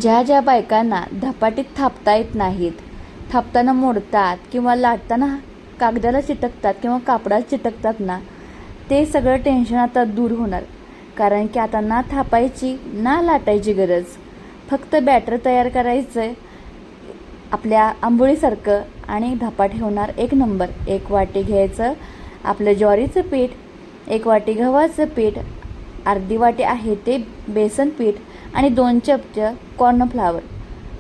ज्या ज्या बायकांना धपाटीत थापता येत नाहीत, थापताना मोडतात किंवा लाटताना कागदाला चिटकतात किंवा कापडाला चिटकतात ना, ते सगळं टेन्शन आता दूर होणार. कारण की आता ना थापायची ना लाटायची गरज, फक्त बॅटर तयार करायचं आहे आपल्या आंबोळीसारखं आणि धपाटे होणार एक नंबर. 1 वाटी घ्यायचं आपलं ज्वारीचं पीठ, 1 वाटी गव्हाचं पीठ, अर्धी वाटी आहे ते बेसन पीठ आणि 2 चमचे कॉर्नफ्लावर.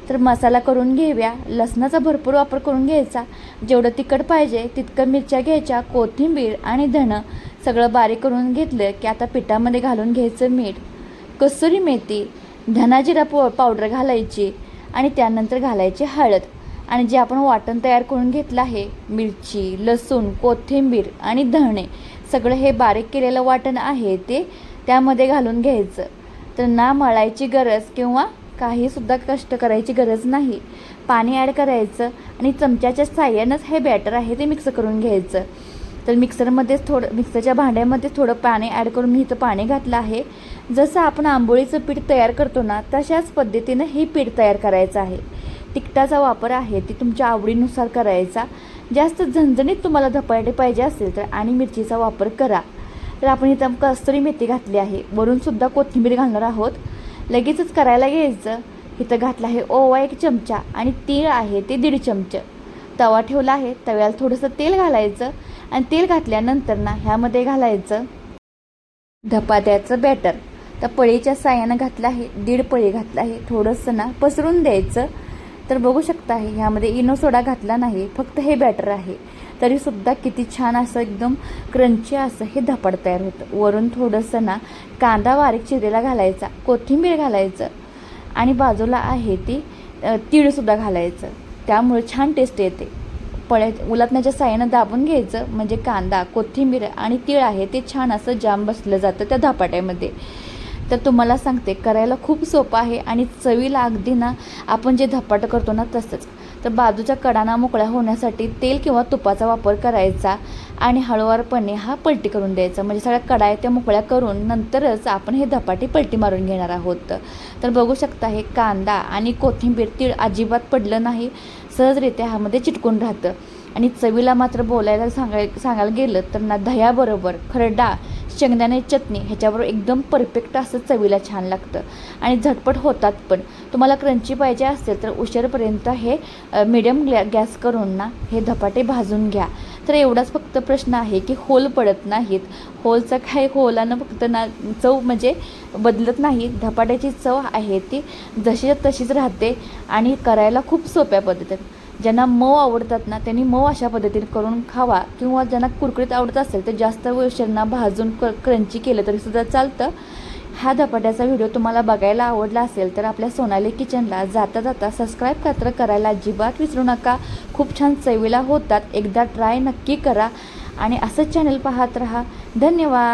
तर मसाला करून घेऊया. लसणाचा भरपूर वापर करून घ्यायचा. जेवढं तिखट पाहिजे तितकं मिरच्या घ्यायच्या, कोथिंबीर आणि धणं सगळं बारीक करून घेतलं की आता पिठामध्ये घालून घ्यायचं मीठ, कसुरी मेथी, धना जिरा पावडर घालायची आणि त्यानंतर घालायची हळद. आणि जे आपण वाटण तयार करून घेतलं आहे, मिरची, लसूण, कोथिंबीर आणि धणे सगळं हे बारीक केलेलं वाटण आहे ते त्यामध्ये घालून घ्यायचं. तर ना मळायची गरज किंवा काहीसुद्धा कष्ट करायची गरज नाही. पाणी ॲड करायचं आणि चमच्याच्या साहाय्यानंच हे बॅटर आहे ते मिक्स करून घ्यायचं. तर मिक्सरच्या भांड्यामध्ये थोडं पाणी ॲड करून मी इथं पाणी घातलं आहे. जसं आपण आंबोळीचं पीठ तयार करतो ना, तशाच पद्धतीनं हे पीठ तयार करायचं आहे. तिखटाचा वापर आहे ते तुमच्या आवडीनुसार करायचा. जास्त झणझणीत तुम्हाला धपाटे पाहिजे असेल तर आणि मिरचीचा वापर करा. तर आपण इथं कसुरी मेथी घातली आहे, वरूनसुद्धा कोथिंबीर घालणार आहोत. लगेचच करायला घ्यायचं. इथं घातलं आहे ओवा 1 चमचा आणि तीळ आहे ते 1.5 चमचे. तवा ठेवला आहे, तव्याला थोडंसं तेल घालायचं आणि तेल घातल्यानंतर ना ह्यामध्ये घालायचं धपाट्याचं बॅटर. तर पळीच्या साह्यानं घातलं आहे, 1.5 पळी घातलं आहे. थोडंसं ना पसरून द्यायचं. तर बघू शकता आहे ह्यामध्ये इनो सोडा घातला नाही, फक्त हे बॅटर आहे. तरीसुद्धा किती छान असं एकदम क्रंची असं हे धपाट तयार होतं. वरून थोडंसं ना कांदा बारीक चिरलेला घालायचा, कोथिंबीर घालायचं आणि बाजूला आहे ती तीळसुद्धा घालायचं. त्यामुळे छान टेस्ट येते. उलटण्याच्या साह्यानं दाबून घ्यायचं म्हणजे कांदा, कोथिंबीर आणि तीळ आहे ते छान असं जाम बसलं जातं त्या धपाट्यामध्ये. तर तुम्हाला सांगते करायला खूप सोपं आहे आणि चवीला अगदी ना आपण जे धपाटं करतो ना तसंच. तर बाजूच्या कडाना मोकळ्या होण्यासाठी तेल किंवा तुपाचा वापर करायचा आणि हळूवारपणे हा पलटी करून द्यायचा. म्हणजे सगळ्या कढा त्या मोकळ्या करून नंतरच आपण हे धपाटे पलटी मारून घेणार आहोत. तर बघू शकता हे कांदा आणि कोथिंबीर, तीळ अजिबात पडलं नाही, सहजरित्या ह्यामध्ये चिटकून राहतं. आणि चवीला मात्र बोलायला सांगायला गेलं तर ना दह्याबरोबर खरडा, शेंगदाणे चटणी ह्याच्याबरोबर एकदम परफेक्ट असं चवीला छान लागतं आणि झटपट होतात पण. तुम्हाला क्रंची पाहिजे असेल तर उशीरपर्यंत हे मीडियम गॅस करून ना हे धपाटे भाजून घ्या. तर एवढाच फक्त प्रश्न आहे की होल पडत नाहीत. होलचं काय, होलानं फक्त ना चव म्हणजे बदलत नाही. धपाट्याची चव आहे ती जशीच्या तशीच राहते आणि करायला खूप सोप्या पद्धतीत. ज्यांना मऊ आवडतात ना त्यांनी मऊ अशा पद्धतीने करून खावा किंवा ज्यांना कुरकुरीत आवडत असेल तर जास्त वेळेला भाजून क्रंची केलं तरीसुद्धा चालतं. हा धपाट्याचा व्हिडिओ तुम्हाला बघायला आवडला असेल तर आपल्या सोनाली किचनला जाता जाता सबस्क्राईब करायला अजिबात विसरू नका. खूप छान चवीला होतात. एकदा ट्राय नक्की करा आणि असंच चॅनल पाहत राहा. धन्यवाद.